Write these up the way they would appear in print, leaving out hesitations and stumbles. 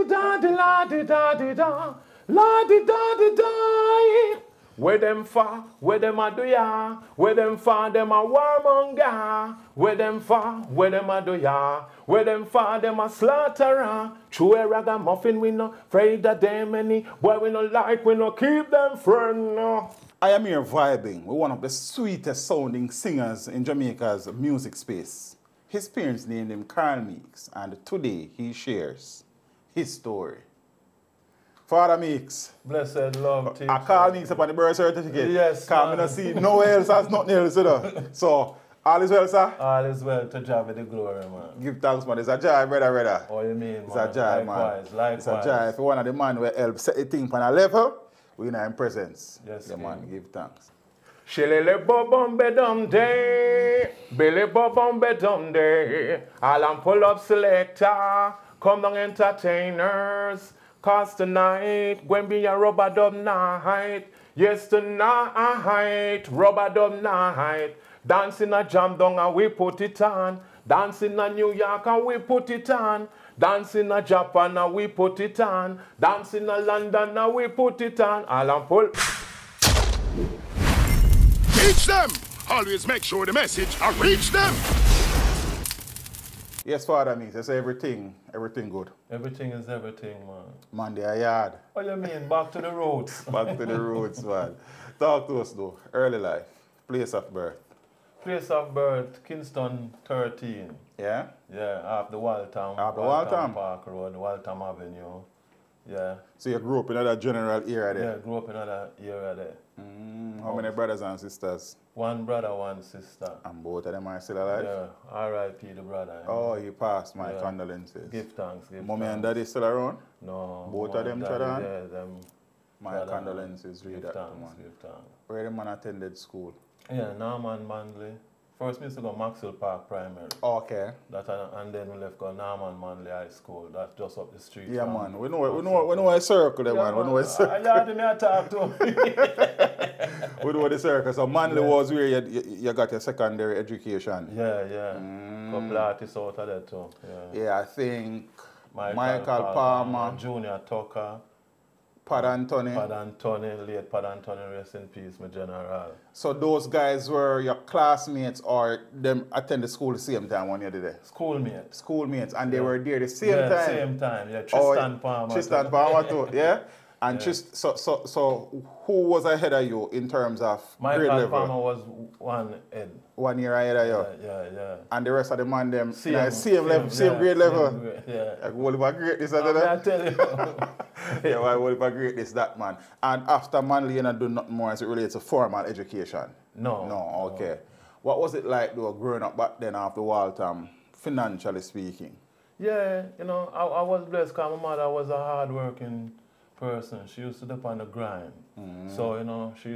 da di la di da di da. La di da di da. Where them far, where them a do ya? Where them far, them a warmonger. Where them far, where them a do ya? Where them far, them a slaughterer. True a ragamuffin, we no afraid of them any. Boy, we no like, we no keep them friend, no. I am here vibing with one of the sweetest sounding singers in Jamaica's music space. His parents named him Carl Meeks, and today he shares his story. Father Meeks. Blessed love, teacher. I call Meeks upon the birth certificate. Yes, because I don't see no else as nothing else, you know. So, all is well, sir? All is well, to Jah be the glory, man. Give thanks, man. It's a joy, brother. Oh, you mean, it's man? A joy, likewise, man. Likewise. It's a joy. If you one of the man will help set the thing on a level, we are in presence. Yes, yeah, man. Give thanks. Shilele bobombe dum day, Billy bobombe dum day. Alan pull up selector, come down entertainers. Cause tonight, when be a rubber dub night. Yes, tonight, rubber dub night. Dancing a jam down and we put it on. Dancing a New York and we put it on. Dancing a Japan and we put it on. Dancing a London and we put it on. Alan pull. Teach them! Always make sure the message reach them! Yes, Father Meeks, I say everything good. Everything is everything, man. Monday a yard. What do you mean? Back to the roots. Back to the roots, man. Talk to us, though. Early life. Place of birth. Place of birth, Kingston 13. Yeah? Yeah, off the Waltham. Off the Waltham? Park Road, Waltham Avenue. Yeah. So you grew up in that general area there? Yeah, grew up in that area there. How many brothers and sisters? One brother, one sister. And both of them are still alive? Yeah, R.I.P. the brother. Oh, you passed. My condolences. Give thanks, give Mommy thanks. and daddy still around? No. Both of them still around? Yeah, them. My condolences, read that thanks, man. give thanks. Where the man attended school? Yeah, Norman Manley. First, we used to go Maxwell Park Primary. Okay. And then we left go Norman Manley High School. That's just up the street. Yeah, man. We know a circle there, man. We know a circle. Yeah, me I talk to We know the circle. So Manley was where you got your secondary education. Yeah. Couple artists out of there too. Yeah, I think Michael Palmer, Junior Tucker. Pad Anthony, late Pad Anthony, rest in peace, my general. So those guys were your classmates or them attended school the same time when you did it? Schoolmates. Schoolmates, and they were there the same time? Yeah, same time, yeah. Tristan Palmer. Tristan Palmer too, yeah? And so who was ahead of you in terms of grade level? Michael Palmer was one head. 1 year ahead of you? Yeah. And the rest of the man, them same grade level? Yeah. Like, what if I grade this? I tell you. Yeah, well, what if I grade this, that man? And after Manly, you don't do nothing more as it relates to formal education? No, okay. What was it like, though, growing up back then after Waltham, financially speaking? Yeah, I was blessed because my mother was a hard-working person. She used to dip on the grind. So, she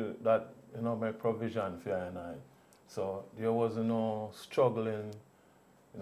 made provision for her and I. So there was no struggling,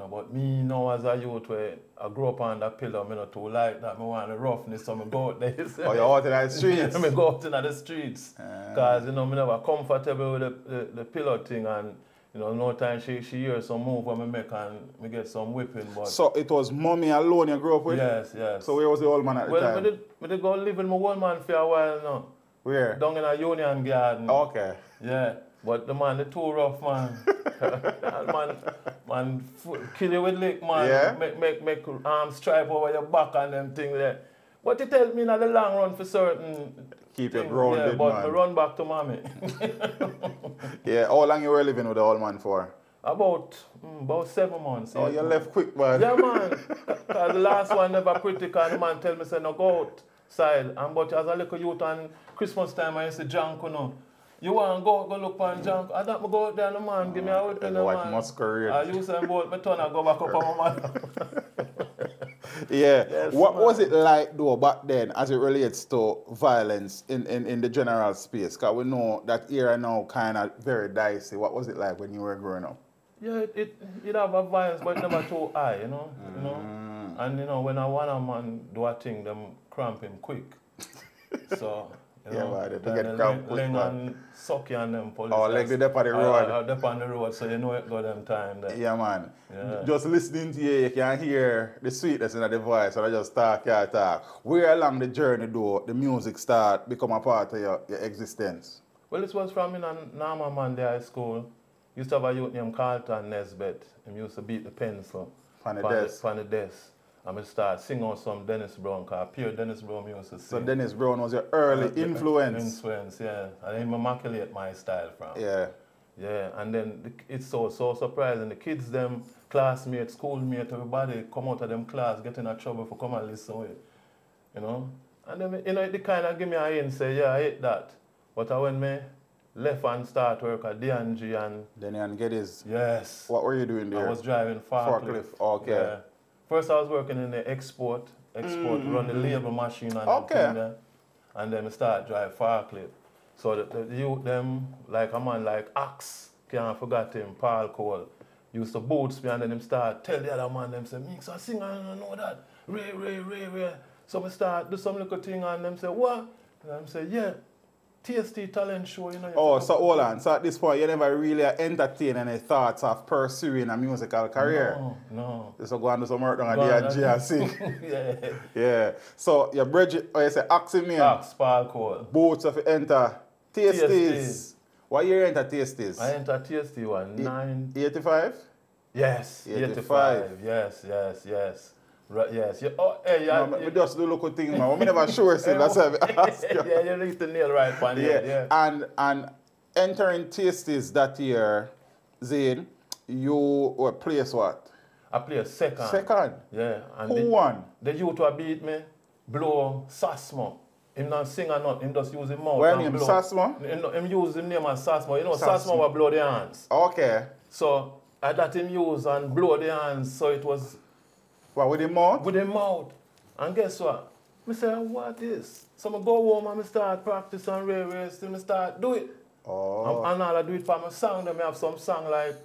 but me as a youth where I grew up on that pillar, I not too like that. I want the roughness, so I go out there. Oh, you're out in the streets? I go out in the streets. Because, I never comfortable with the pillow thing and no time she hears some move when I make and me get some whipping. But so it was mommy alone you grew up with? Yes. So where was the old man at the time? I did go live with my old man for a while now. Where? Down in a Union Garden. Okay. Yeah. But the man, the too rough, man. man, kill you with lick, man. Yeah? Make stripe over your back and them things there. But it tells me in the long run for certain. Keep it grounded, but man. I run back to mommy. Yeah, how long you were living with the old man for? About 7 months. Oh, you left quick, man. Yeah, man. Because the last one never pretty, because the man tell me, say, no, go outside. But as a little youth on Christmas time, I used to junk, You want to go look for junk? I don't go out there, no, man. Give me a whip, man. Masquerade. I use them both, but turn and go back up on my man. Yeah. Yes, what man. was it like, though, back then, as it relates to violence in the general space? Because we know that era now kind of very dicey. What was it like when you were growing up? Yeah, it have a violence, but never too high, And, when I want a man do a thing, them cramp him quick. So, You know? man, to get crowd quick, Ling man. and Sucky and them police. Oh, like they up on the road. Up on the road, so you know it got them time there. Yeah, man. Yeah. Just listening to you can hear the sweetness in the voice, and I just talk. Where along the journey, though, the music start become a part of your existence? Well, this was from in Norman Monday High School. Used to have a youth named Carlton Nesbitt. He used to beat the pencil on the desk. On the desk. And we start singing on some Dennis Brown, because pure Dennis Brown used to sing. So Dennis Brown was your early influence? Influence, yeah. And he immaculate my style from. Yeah. Yeah, and then it's so surprising. The kids, them, classmates, schoolmates, everybody come out of them class, get in a trouble for come and listen with it. You know? And then, you know, they kind of give me a hint and say, yeah, I hate that. But when me left and start work at D&G and... Then you get his... Yes. What were you doing there? I was driving forklift. Okay. Yeah. First I was working in the export, run the label machine and everything there. And then I started drive forklift. So the youth them, like a man like Axe, can't forget him, Paul Cole, used to boots me and then him start tell the other man, them say, Meeks, I sing, I don't know that. Ray. So I start do some little thing and them say, what? And I say, yeah. TST talent show, you know. Oh, so hold on. So at this point, you never really entertained any thoughts of pursuing a musical career? No. So go and do some work on a D&G and sing? Yeah. Yeah. So your Bridget, you say Axie man? Axe, Paul Cole. Both of you enter TSTs. What year you enter TSTs? I entered TST 85? Yes, 85. Yes. Right, yes. Hey, no, we just do local thing, man. We never sure still. That's why I ask you. Yeah, you need to nail right on yeah. And entering TSTs that year, Zane, you were placed what? I played second. Second? Yeah. And who won? The youth who beat me, blow Sasmo. Him not sing or not, him just use his mouth. What name, Sasmo? Him use the name as Sasmo. You know, Sasmo will blow the hands. Okay. So, I let him use and blow the hands, so it was... What, with the mouth? With the mouth. And guess what? I say, what is? So I go home and I start practice on railways till I start do it. Oh. And all I do it for my song. Then I have some song like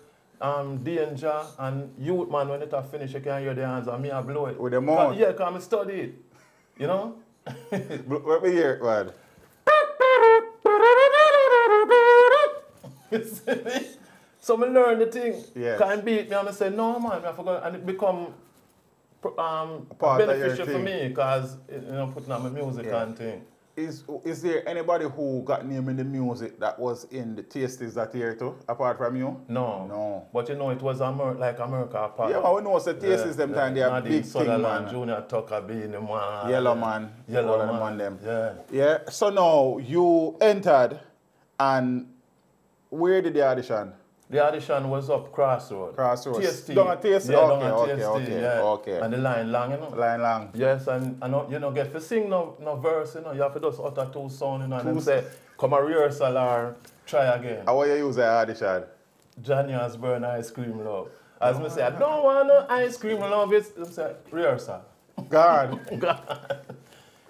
Danger and Youth Man. When it finish, you can hear the hands and me I blow it. With the mouth? Yeah, because I study it. You know? Let me hear it, man. So I learn the thing. Yes. Can't beat me and I say, no man, I forgot. And it become beneficial for me because, you know, putting on my music and thing. Is there anybody who got name in the music that was in the TSTs that year too, apart from you? No. But you know, it was like America apart. Yeah, but we know the TSTs them time they are big thing, man. Junior Tucker being the man. Yellow Man. Them. Yeah. So now you entered, and where did the audition? The audition was up Crossroad. TST. Down at TST? Yeah, Okay. And the line long, you know. Line long. Yes, and you know, get to sing no verse, you know. You have to just utter two sound, you know, and then say, come a rehearsal or try again. How will you use the audition? Johnny Osborne, Ice Cream Love. As me say, I don't want no ice cream love, it's rehearsal. God.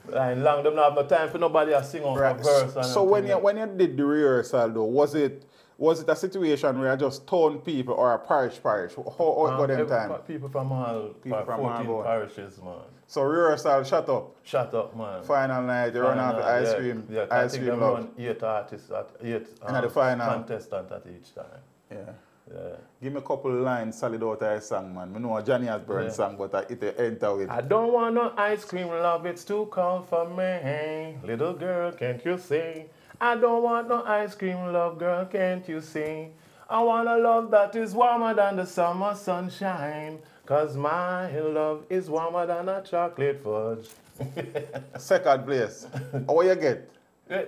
Line long, them not have no time for nobody to sing on a verse. And so when you did the rehearsal though, was it a situation where you just town people or a parish? How got them time? People from all 14 parishes, man. So rehearsal, shut up, man. Final night, you run out of ice cream. Yeah, I think they run 8 artists at 8 the final contestants at each time. Yeah. Give me a couple lines solid out of a song, man. I know a Johnny Osborne song, but it enter with. I don't want no ice cream, love, it's too cold for me. Little girl, can't you see? I don't want no ice cream, love, girl, can't you see? I want a love that is warmer than the summer sunshine, 'cause my love is warmer than a chocolate fudge. Second place. What you get?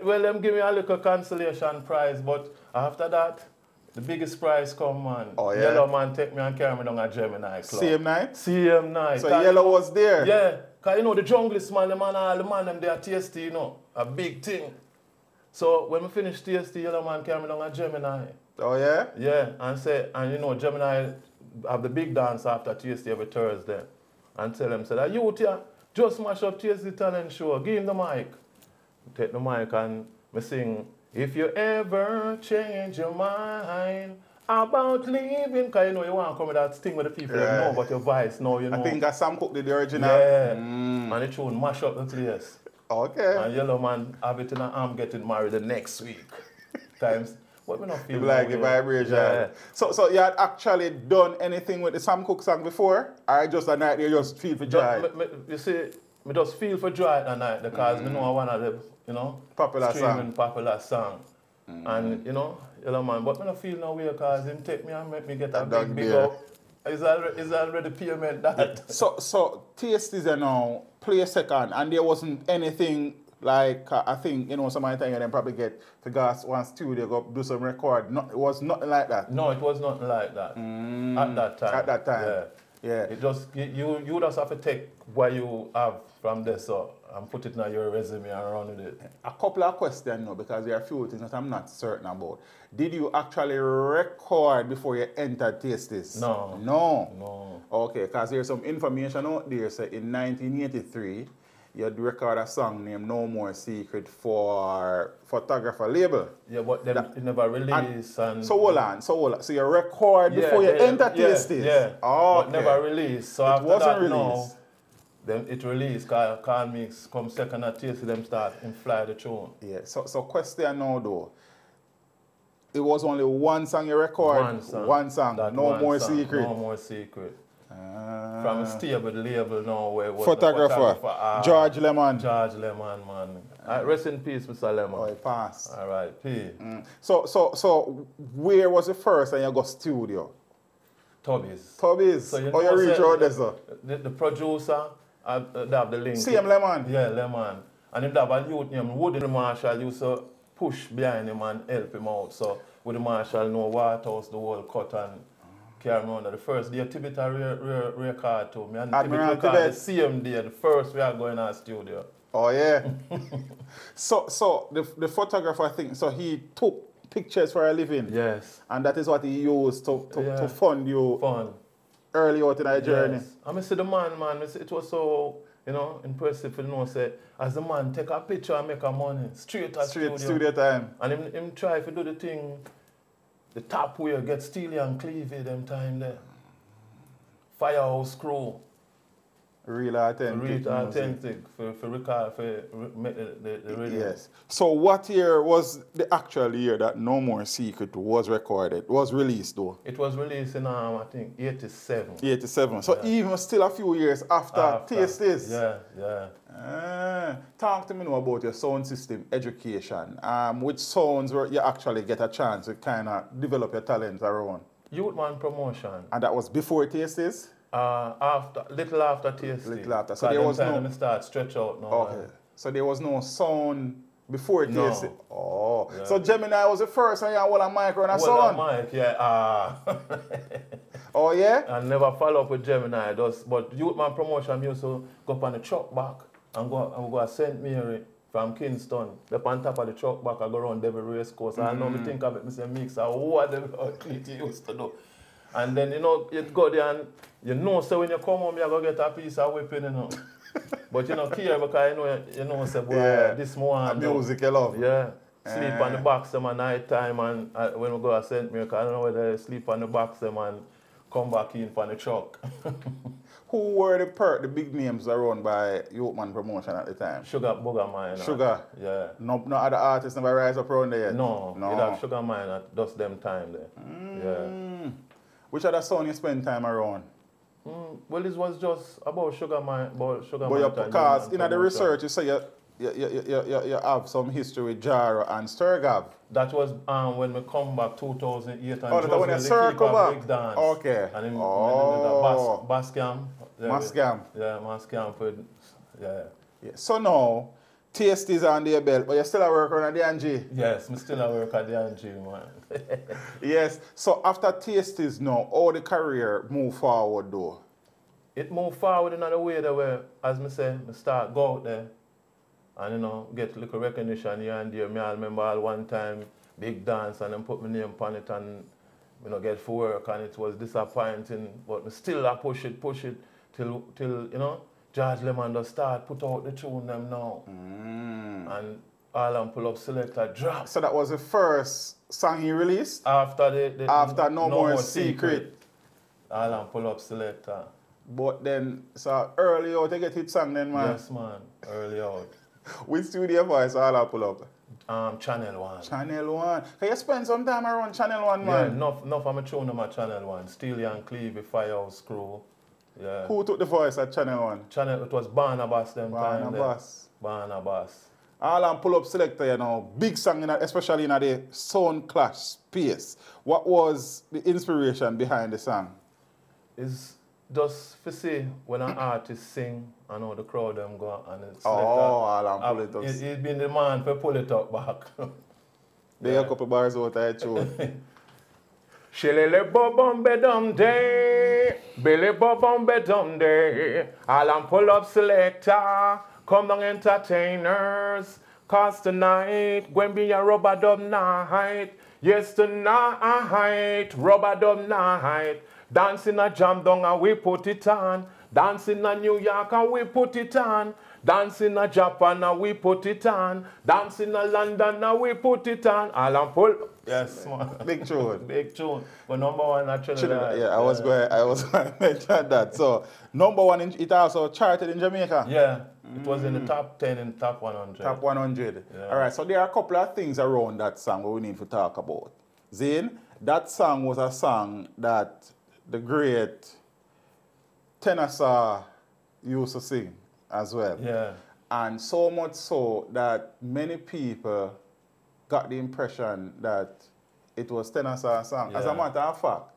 Well, them give me a little consolation prize, but after that, the biggest prize come, man. Oh, yeah? Yellow Man take me and carry me down a Gemini Club. Same night? Same night. So Yellow was there? Yeah, because you know, the junglist man, all the man, them, they are TST, you know, a big thing. So when we finish TST, Yellow Man carry me down a Gemini. Oh, yeah? Yeah, and you know, Gemini have the big dance after TST every Thursday. And tell them, say, youth here, just mash up TST talent show, give him the mic. Take the mic and me sing, if you ever change your mind about leaving, because you know you want to come with that thing with the people that know about your voice, now you know. I think Sam Cooke did the original. Yeah, and the tune mash up the place. Okay. And Yellow Man have it in an arm getting married the next week. Times. What me not feel Like a vibration. Yeah. So you had actually done anything with the Sam Cooke song before? Or just a night you just feel for joy? You see, me just feel for joy at night because me know one of the, you know, Popular song. And, you know, Yellow Man, but me not feel no way because him take me and make me get a big up. It's already payment that. So Tasties you know, play second and there wasn't anything like, I think, you know, somebody think them probably get to go one studio, go do some record. No, it was nothing like that. No, it was nothing like that. At that time. At that time. Yeah. Yeah. It just, you just have to take what you have from there, so, and put it in your resume and run with it. A couple of questions now, because there are a few things that I'm not certain about. Did you actually record before you entered Tasties? No. No? Okay, because there's some information out there, say in 1983, you had record a song named No More Secret for photographer label. Yeah, but then it never released. So hold on. So you record before you enter Tasties? Yeah, oh, but never released. So it after wasn't that, released. no, then it released. Carl Meeks come second at Tasties, them start and fly the tune. Yeah, so question now though. It was only one song you record? One song. No More Secret. No More Secret. From a stable label now where it was photographer. George Lemon. George Lemon, man. Rest in peace, Mr. Lemon. Oh, he passed. All right, P. So where was the first and you got studio? Tubby's. So you reach out there, sir? The producer, they have the link. CM Lemon? Yeah, Lemon. And him have a youth named Woody. The Marshall used to push behind him and help him out. So Woody Marshall know Waterhouse, the whole cut and carry him on. The first day, Tibet record to me. And Admiral Tibet record the same day, the first we are going to our studio. Oh, yeah. so the photographer, I think, so he took pictures for a living. Yes. And that is what he used to fund you early out in our journey. Yes. I see the man, it was so, you know, impressive to know, say, as the man take a picture and make a money, straight at studio time. And him try to do the thing, the top way, get Steely and Cleavy them time there. Firehouse Crew. Real authentic. For record, for make the radio. Yes. So what year was the actual year that No More Secret was recorded, was released though? It was released in, I think, 87. 87. So even still a few years after Tasties. Yeah. Talk to me now about your sound system education. Which sounds where you actually get a chance to kind of develop your talent around? Youthman Promotion. And that was before Tasties? Little after Tasties. Little after. So there was no... start stretch out now. Okay. So there was no sound before Tasties? No. Oh. Yeah. So Gemini was the first and you had a mic and a sound? Mic, yeah. Oh, yeah? I never follow up with Gemini. But Youthman Promotion, I used to go up on the truck back and go to St. Mary from Kingston. Up on top of the truck back, I go around Devil Race Course. I know me think of it, Mr. Meeks, what he used to do. And then, you know, you go there and you know, so when you come home, you're going to get a piece of whipping, you know. But you know, care because you know, say, boy, this morning. Music you love. Yeah. Sleep on the box them at night time and when we go to St. Mary, I don't know whether they sleep on the box them and come back in for the truck. Who were the big names around by Youthman Promotion at the time? Sugar Booger Mine. Sugar? Yeah. No other artists never rise up around there yet? No. It have Sugar Mine at just them time there. Yeah. Which other song you spend time around? Well, this was just about Sugar Mine. Because in the research you say you have some history with Jaro and Sturgav. That was when we come back 2008 and that when you circle back? Dance. Okay. And the Bascam. Mascam. Yeah, Mascam. Yeah. So now, Tasties on their belt, but you still work on the NG? Yes, I still work at the NG, man. Yes. So after Tasties now, how the career move forward though? It moved forward in another way that where, as I say, I start go out there and you know, get a little recognition here and there. I remember all one time, big dance and then put my name on it and you know, get for work and it was disappointing, but still I push it till you know, George Lemon just start put out the tune them now. And all them pull up selector drop. So that was the first song he released? After After No More Secret. All them pull up selector. But then, so early out to get hit song then, man? Yes, man. Early out. Which studio voice all I pull up? Channel 1. Channel 1. Can you spend some time around Channel 1, man? Yeah, enough I'm a tune on my Channel 1. Steely and Cleve, Firehouse Crew. Yeah. Who took the voice at Channel 1? It was Barnabas them time. Barnabas. Barnabas. All I'm pull up selector, you know, big song, especially in the sound clash space. What was the inspiration behind the song? It's just to see when an artist sing, I know the crowd them go and it's all I'm pull it up. It's been the man for pull it up back. There are a couple bars out there too. Shillele bobom bedum day, Billy bobom bedum day. All I'm pull up selector. Come down entertainers, cause tonight when be a rubber dub night. Yes, tonight, rubber dub night. Dancing a jam down and we put it on. Dancing a New York and we put it on. Dancing a Japan and we put it on. Dancing a London and we put it on. All I'm pull. Yes, man. Big tune. Big tune. But number one actually. Yeah, I was going to mention that. So number one, it also charted in Jamaica. Yeah. It was in the top 10 and top 100. Top 100. Yeah. All right, so there are a couple of things around that song we need to talk about. Zane, that song was a song that the great Tenasa used to sing as well. Yeah. And so much so that many people got the impression that it was Tenasa's song. Yeah. As a matter of fact,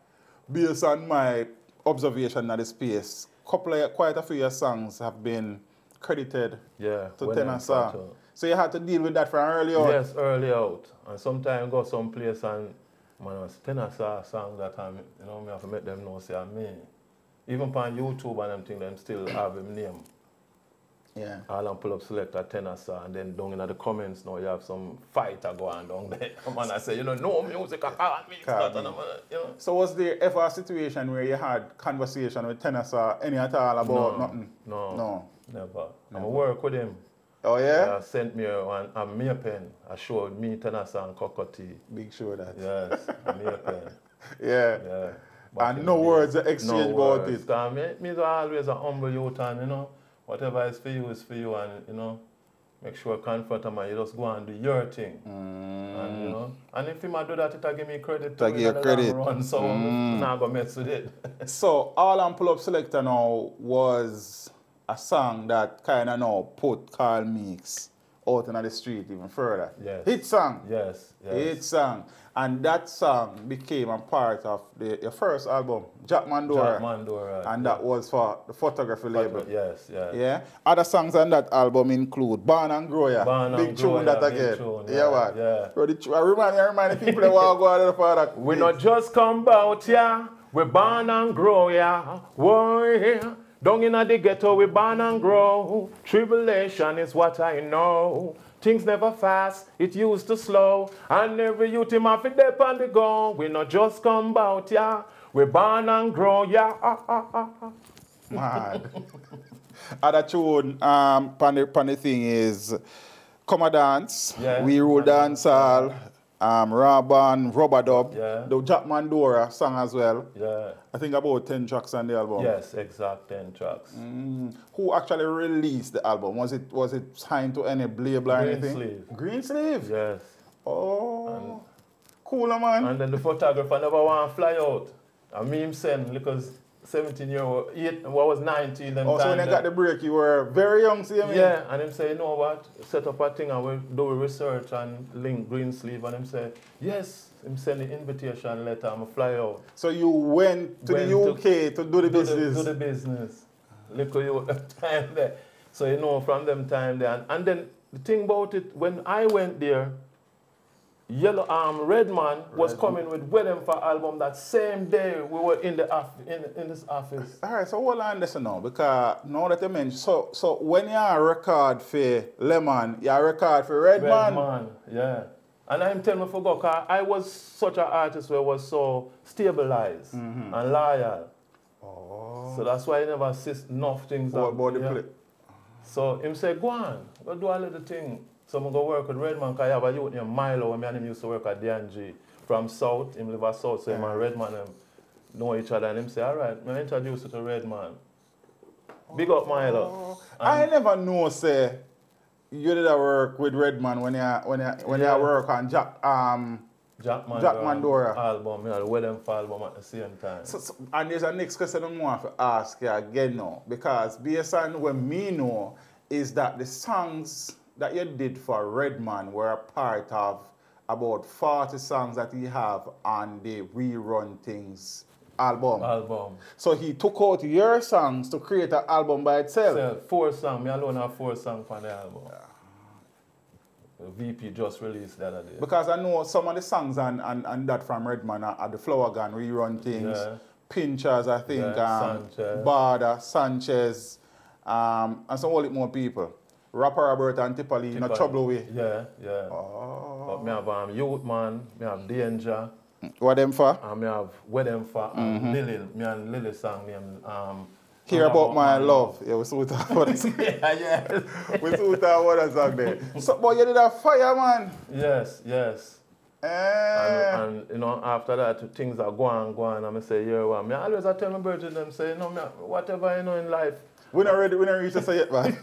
based on my observation of the space, quite a few songs have been credited to Tenasa. So you had to deal with that from early out? Yes, early out. And sometimes go someplace and man, it's Tenasa song that I have to make them know say I'm me. Even on YouTube and them thing, them still have him name. Yeah. All I'm pull up selector Tenasa and then down in the comments now you have some fight going down there. Man, I say, no music, I can't mix that. And So was there ever a situation where you had conversation with Tenasa any at all about nothing? No. Never. I'm a work with him. Oh yeah? He sent me a mere pen. I showed me, Tenasa and Cocotti. Big show that. Yes, a mere pen. Yeah. And no words exchanged about it. Because me always a humble youth and whatever is for you and make sure confront him and you just go and do your thing. And if he might do that, it'll give me credit to give you credit. Run, so I'm not gonna mess with it. So all I'm pull up selector now was a song that kind of now put Carl Meeks out in the street even further. Yes. Hit song. Yes. Hit song. And that song became a part of your first album, Jack Mandora. And that was for the photography label. Yes. Yeah. Other songs on that album include Born and Grow Ya. Big tune that again. I remind the people that want to go out for that. We not just come about we born and grow Whoa, yeah. Down in the ghetto, we born and grow. Tribulation is what I know. Things never fast, it used to slow. And every youth him have to dip on the go. We not just come about, we born and grow, Mad. Other tune, pan the thing is, Come a Dance, We Rule Dance Hall, Raban, Rubber Dub, the Jack Mandora song as well. Yeah. I think about 10 tracks on the album. Yes, exact 10 tracks. Who actually released the album? Was it signed to any label or anything? Green Sleeve? Yes. Oh, cool, man. And then the photographer never want to fly out. And me him send because 17-year-old, what was 19 then. So when you got the break, you were very young, see me? Yeah, and him say, you know what, set up a thing and we'll do research and link Green Sleeve. And him say, yes. Him send the invitation letter, I'm fly out. So you went to the UK to do the business? Do the business. Look at you time there. So from them time there. And then the thing about it, when I went there, Redman was coming with Wedding for album that same day we were in the in this office. All right, so what I understand now, because now that you mentioned, so when you record for Lemon, you record for Redman? Redman, yeah. And I'm telling you, because I was such an artist where I was so stabilized and loyal. Oh. So that's why I never assist enough things. So him say, go on, go do a little thing. So I'm going to work with Redman because I have a youth named Milo and him used to work at DNG from South. Him live at South, so him and Redman know each other. And him say, all right, I'm introduce you to Redman. Big up Milo. I never know, say, you did a work with Redman when you work on Jack Mandora album, you know, the Wedding for album at the same time. So, and there's a next question I want to ask you again now, because based on what me know is that the songs that you did for Redman were a part of about 40 songs that he have on the Rerun Things album. So he took out your songs to create an album by itself. So 4 songs, me alone have 4 songs on the album. VP just released the other day. Because I know some of the songs and that from Redman are the Flower Gun, Rerun Things, Pinchers, I think, Sanchez. Barda, Sanchez, and some whole lot more people. Rapper Robert and Tipali, no trouble with. Yeah. Oh. But me have Youth Man, me have Danger. What them for? And me have Where Them For, Lily. Me and Lily song name. Hear About My Love. Yeah, we saw that one. Yeah. We saw that one song there. So, but you did a fire, man. Yes. And you know, after that, things are going, and I say, yeah, well, me always I tell my birds them, say, no, me, whatever you know in life. We're not ready to say it, man.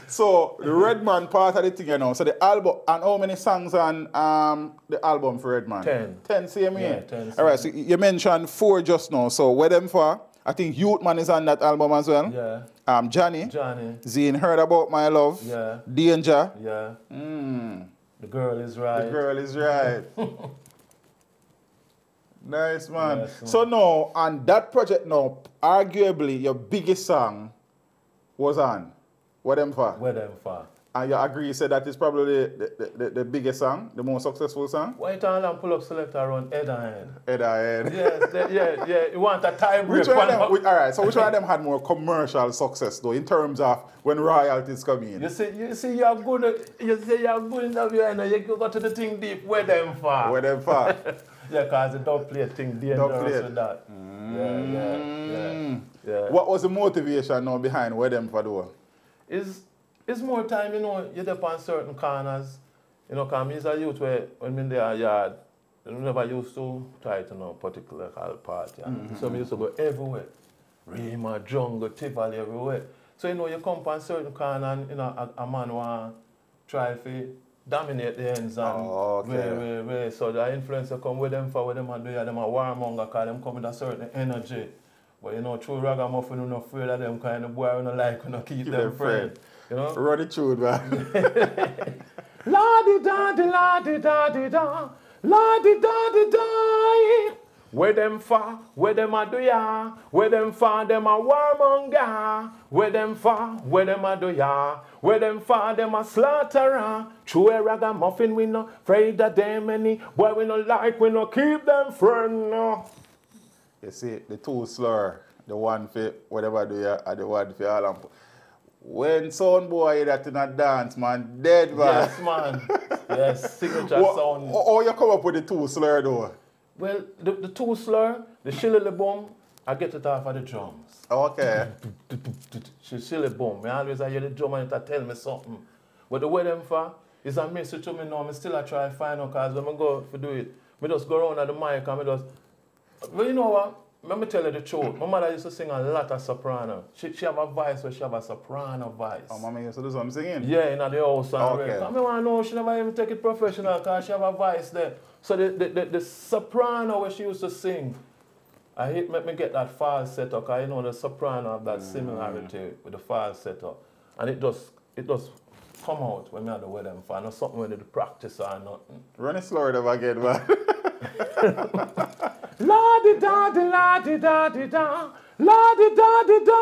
So, the Redman part of the thing, you know, so the album, and how many songs on the album for Redman? 10. 10, same Yeah, here? 10. All right, so you mentioned 4 just now, so Where Them For? I think Youth Man is on that album as well. Yeah. Johnny. Zine, Heard About My Love. Yeah. Danger. Yeah. The Girl Is Right. The Girl Is Right. Nice, man. Yes, man. So now, on that project now, arguably your biggest song was on Where Them For? Where Them For. And you agree, you said that is probably the biggest song, the most successful song? Why you turn and pull up selector around head and head? Head and head. Yes, yeah. You want a time break. All right, so which one of them had more commercial success though, in terms of when royalties come in? You see, you're good. You say you're good enough. You know, you go to the thing deep. Where Them For? Where Them For? Yeah, because it don't play a thing dangerous with that. Yeah. What was the motivation now behind Where Them For though? It's more time, you know, you dep on certain corners. You know, because me as a youth, when I'm in their yard, I never used to try to know particular part. Yeah. So I used to go everywhere. Rima, jungle, Tivoli, everywhere. So, you know, you come on certain corner and, you know, a man want to try to dominate the ends and way. So the influencer come with them for what them and do, them a warmonger because them come with a certain energy. But you know, true ragamuffin, you're not afraid of them kind of boy, you don't like, you don't keep them friend. You know? Run it through, man. La-di-da-di-la-di-da-di-da, la-di-da-di-da. Where them for, where them a do ya? Where them for, them a warmonger. Where them for, where them a do ya? Where them for, them a slaughterer. True a ragamuffin, we no afraid of them any. Boy, we no like, we no keep them friend, no. You see, the 2 slur, the one for whatever do you, and the one for all. When sound boy hear that in a dance, man, dead, man. Yes, man. Yes, signature sound. How you come up with the 2 slur, though? Well, the 2 slur, the shillily boom, I get it off of the drums. Okay. Shilly boom. I always hear the drum and it tell me something. But the Where Them For is a mystery to me now. I still try to find out because when I go to do it, I just go around at the mic and I just... Well, you know what? Let me tell you the truth. My mother used to sing a lot of soprano. She have a voice where she have a soprano voice. Oh, mama used to do some singing? Yeah, in the house. Okay. I want to know she never even take it professional because she have a voice there. So the soprano where she used to sing, I hate make me get that falsetto because you know the soprano have that similarity with the falsetto. And it does come out when I have the Where Them For. Not something when they practice or nothing. Run it slower them again, man. La-di-da-di-la-di-da-di-da, la-di-da-di-da.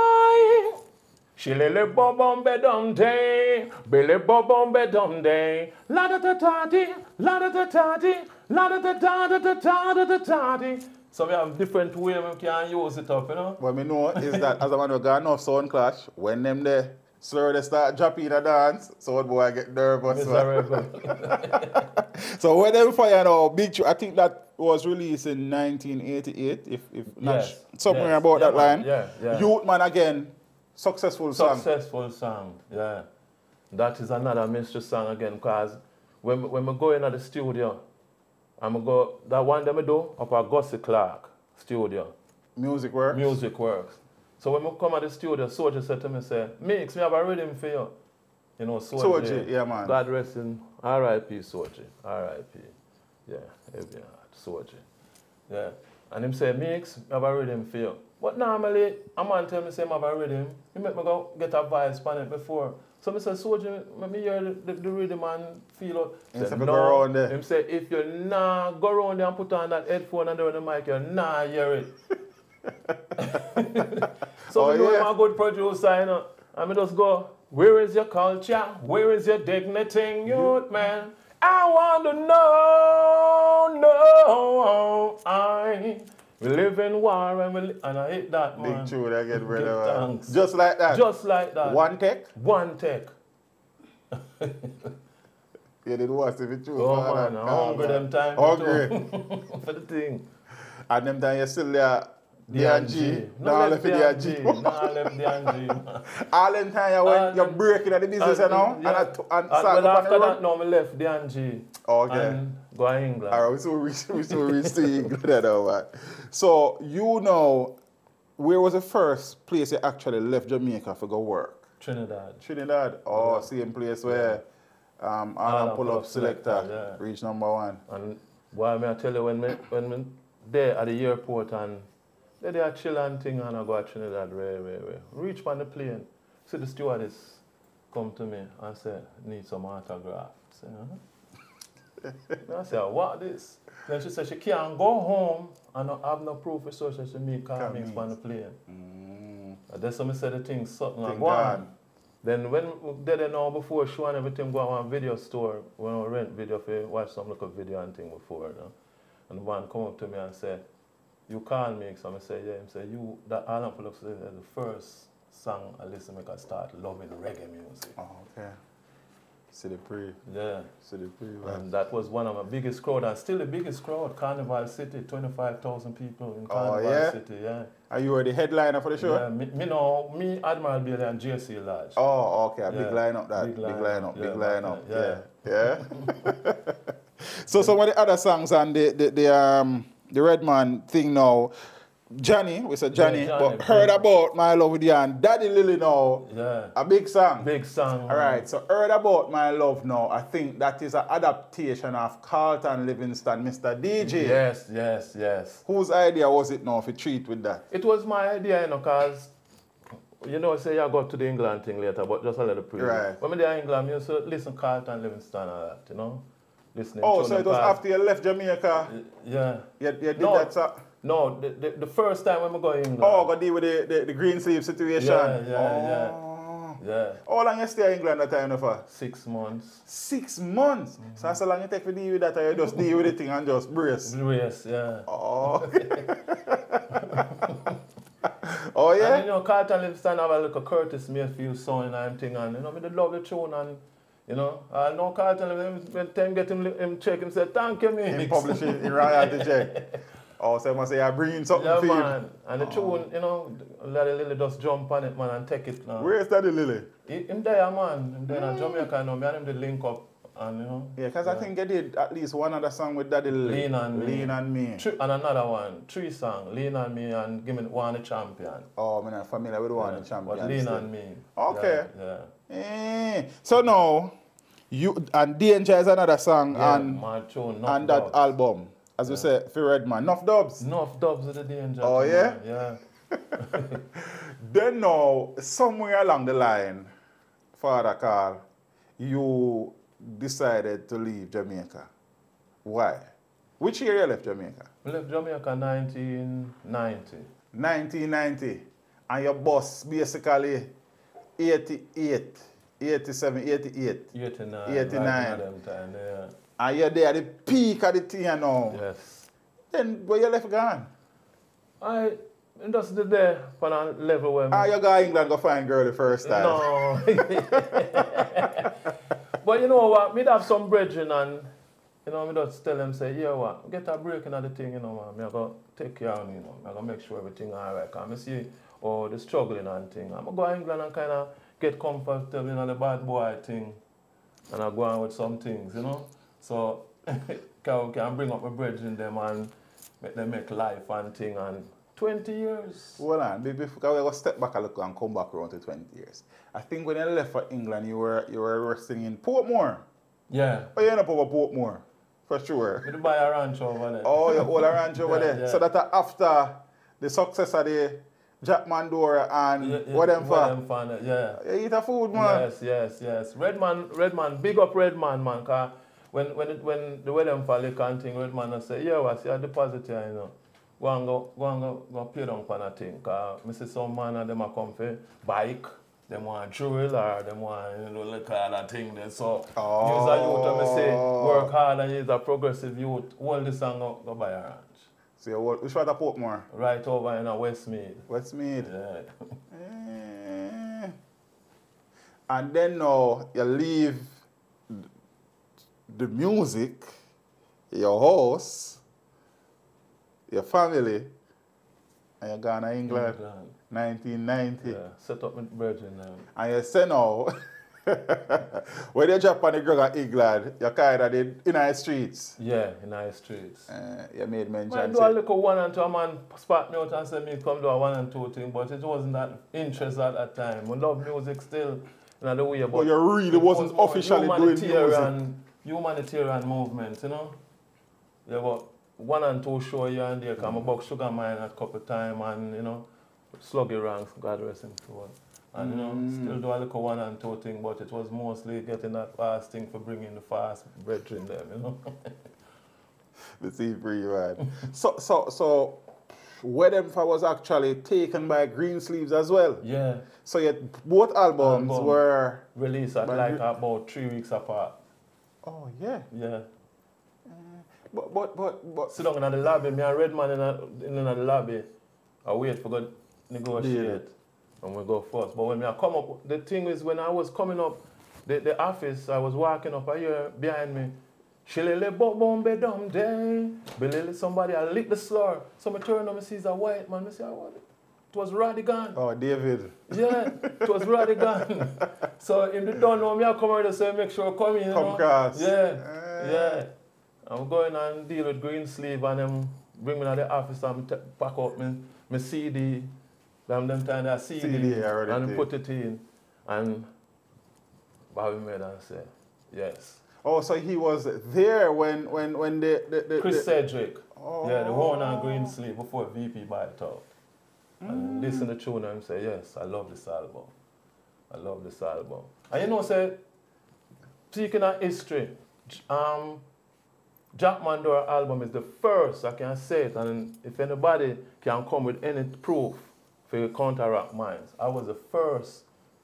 Shillily bom be dum day, billy bom be dum day, la-da-da-da-di, la-da-da-da-di, la-da-da-da-da-da-da-da-da-di. So we have different ways we can use it up, you know? What I know is that as a man who got enough sound clash, when them there slur they start dropping a dance, so boy get nervous. Miserable. So Where Them For, you know, big, I think that was released in 1988, if not somewhere about that line. Yeah. Youth Man again, successful song. Successful song, yeah. That is another mystery song again, because when we go into the studio, I'm go that one that I do up at Gussie Clark studio. Music Works. Music Works. So when I come at the studio, Soldier said to me, say, Meeks, me have a rhythm for you. You know, Soldier, yeah, man. God rest in R.I.P. Soldier. R.I.P. Yeah, heavy heart, Soldier. Yeah. And him say, Meeks, I have a rhythm for you. But normally, a man tell me say I have a rhythm. He make me go get a voice on it before. So I say, Soldier, let me hear the rhythm and feel it. He say, go around there. Him say, if you not go around there and put on that headphone and do the mic, you not hear it. So I know I'm a good producer, you know. And I just go, where is your culture? Where is your dignity, youth, man? I want to know, we live in war and I hate that, man. Big tune again, brother. Just like that? Just like that. One take? One take. You did what if it true? Oh, man, I'm hungry them time. Hungry. For the thing. And them time you still there? D&G. No, left D&G. No, left D&G. All them time you're breaking at the business, you know? Yeah. And but after that, now I left D&G. Okay. And go to England. All right, we still reach to England now, man. So, you know, where was the first place you actually left Jamaica for go work? Trinidad. Trinidad? Oh, yeah. Same place where Alan Pull-Up Selector yeah. reached #1. And why may I tell you, when me there at the airport and they are chilling thing and I go to Trinidad, reach on the plane, see the stewardess come to me and say, need some autograph. I say, I say, what this? Then she said she can't go home and not have no proof of social she meet Carl Meeks on the plane. And then somebody said the thing, something like one. Then when they know before show and everything go on video store, when I rent video for watch some local video and thing before, you know? And one come up to me and say, you call me, so I say, yeah. He say, you, that Alan Pull-Up is the first song I listen to make I start loving reggae music. Oh, okay. See the pre. Yeah. See the pre, man. And that was one of my biggest crowd, and still the biggest crowd, Carnival City, 25,000 people in Carnival City, yeah. Are you the headliner for the show? Yeah, me, Admiral Bailey and JC Lodge. Oh, okay, a big lineup that. Big lineup. Yeah. So some of the other songs and the Redman thing now, Johnny, we said Johnny, but heard about My Love With You and Daddy Lily now. Yeah. A big song. Big song. All right, so heard about My Love now. I think that is an adaptation of Carlton Livingston, Mr. DJ. Yes. Whose idea was it now if you treat with that? It was my idea, you know, because, you know, say I got to the England thing later, but just a little preview. Right. When I there in England, I used to listen to Carlton Livingston and that, you know. Listening so it was after you left Jamaica? Yeah. You did that, sir? No, the first time when I go to England. Oh, got deal with the green sleeve situation? Yeah. How long you stay in England that time for? 6 months. 6 months? Mm-hmm. So that's how long you take to deal with that, or you just deal with the thing and just brace? Brace, yeah. Oh. Oh, yeah? And you know, Carlton Livingston have a little Curtis Mayfield song and thing, and you know, me the love the tune, and you know, I know Carlton, when time get him check, him say, thank you, Meeks. Him publish it in royalty check. Oh, so I must say, I bring something for you. Yeah, man. And the tune, you know, Daddy Lily just jump on it, man, and take it now. Where is Daddy Lily? Him there, man. Him there in Jamaica, now. Me and him did link up, and you know. Yeah, because I think they did at least one other song with Daddy Lily. Lean on Me. Lean on Me. And another one. 3 songs. Lean on Me and Give Me One the Champion. Oh, I'm not familiar with One the Champion. But Lean on Me. Okay. Yeah. So now, you and Danger is another song and that album. As we say, for Redman. Enough dubs? Enough dubs with the Danger. Oh, yeah? Yeah. Then now, somewhere along the line, Father Carl, you decided to leave Jamaica. Why? Which year you left Jamaica? I left Jamaica 1990. 1990. And your boss basically 88, 87, 88. 89. 89. Them time, yeah. And you're there at the peak of the thing now. Yes. Then where you left gone? I just did there on a level where... you go to England go find girl the first time. No. But you know what, me have some brethren and, you know, me just tell them, say, yeah, what, get a break in the thing, you know, man. I go take care of me, you know. I go make sure everything all right. Because I see the struggling and thing. I'm going to go to England and kind of get comfortable, you know, the bad boy thing. And I go on with some things, you know. So, can bring up my brethren them and make them make life and thing and 20 years. Hold on, because we go step back a little and come back around to 20 years. I think when you left for England, you were resting in Portmore. Yeah. Oh, you end up over Portmore, for sure. We buy a ranch over there. Oh, you own a ranch over there. Yeah. So that after the success of the Jack Mandora and what them for? Yeah. You eat a food, man. Yes. Redman, big up Redman, man. Cause when the wedding for liquor and thing, Redman I say, yeah, I see a deposit here, you know. Go and play down for a thing. Cause I see some man and them a come for bike. Them want drill or them want, you know, look at that thing there. So, use a youth, I say, work hard and use a progressive youth, hold this and go buy a ranch. So, which part of Portmore? Right over in Westmead. Westmead? Yeah. And then now, you leave the music, your house, your family, and you gone to England. 1990. Yeah, set up with Virgin now. And you say now, when you drop on the ground in England, you kind of did in our streets. Yeah, in our streets. You made mention. I do a little 1 and 2, a man spot me out and say me come do a 1 and 2 thing, but it wasn't that interest at that time. We love music still in the way, but you really wasn't officially doing music. Humanitarian movement, you know. Yeah, but 1 and 2 show here and there, come about Sugar Mine a couple of times and, you know, Sluggy Ranks, God rest him soul. And, you know, still do a little 1 and 2 thing, but it was mostly getting that fast thing for bringing the fast brethren them, you know. The sea free, man. So, Wedding was actually taken by Green Sleeves as well. Yeah. So both albums were released at like about 3 weeks apart. Oh yeah. Yeah. But sit down in the lobby, me and Redman in the lobby. I wait for God negotiate. And we go first. But when I come up, the thing is when I was coming up the office, I was walking up a year behind me. Shillele bombe dum day. Belele somebody I lick the slur. So I turn on and sees a white man. I say, what? It was Radigan. Oh, David. Yeah, it was Radigan. So if they don't know me, I come here to say make sure I come in. Come across. Yeah. I'm going and deal with Green Sleeve and them bring me to the office and pack up my CD. Them time that CD and put it in. And Bobby made and say, yes. Oh, so he was there when Chris Cedric. Oh. Yeah, the one on Green Sleeve before VP buy it out. And listen to the tune and say, yes, I love this album. I love this album. And you know, say, speaking of history, Jack Mandora album is the first, I can say it, and if anybody can come with any proof for counteract minds, I was the first